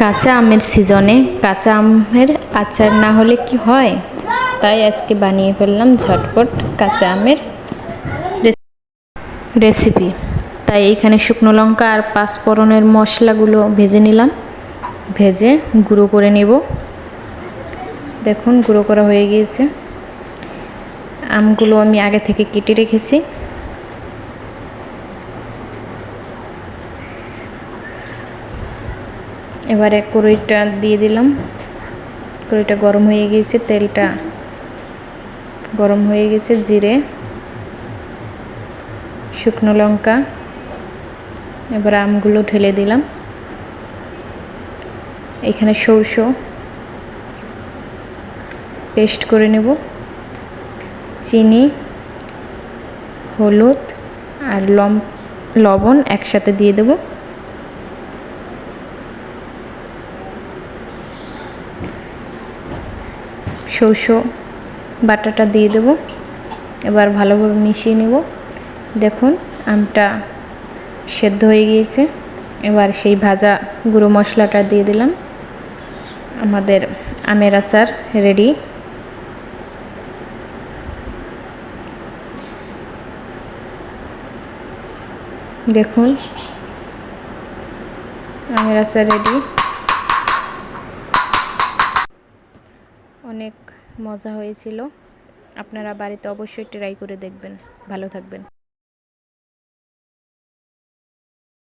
কাঁচা আমের সিজনে কাঁচা আমের আচার না হলে কি হয়, তাই আজকে বানিয়ে ফেললাম ঝটপট কাঁচা আমের রেসিপি। তাই এখানে শুকনো লঙ্কা আর পাঁচফোড়নের মশলাগুলো ভেজে নিলাম, ভেজে গুঁড়ো করে নেব। দেখুন গুঁড়ো করা হয়ে গিয়েছে। আমগুলো আমি আগে থেকে কেটে রেখেছি। এবারে কড়াইটা দিয়ে দিলাম। কড়াইটা গরম হয়ে গিয়েছে, তেলটা গরম হয়ে গেছে। জিরে, শুকনো লঙ্কা, এবার আমগুলো ঢেলে দিলাম। এখানে সরষে পেস্ট করে নেব, চিনি, হলুদ আর লবণ একসাথে দিয়ে দেব। সরষে বাটাটা দিয়ে দেব। এবার ভালোভাবে মিশিয়ে নেব। দেখুন আমটা সেদ্ধ হয়ে গিয়েছে। এবার সেই ভাজা গুঁড়ো মশলাটা দিয়ে দিলাম। আমাদের আমের আচার রেডি। দেখুন আমের আচার রেডি। অনেক মজা হয়েছিল। আপনারা বাড়িতে অবশ্যই ট্রাই করে দেখবেন। ভালো থাকবেন।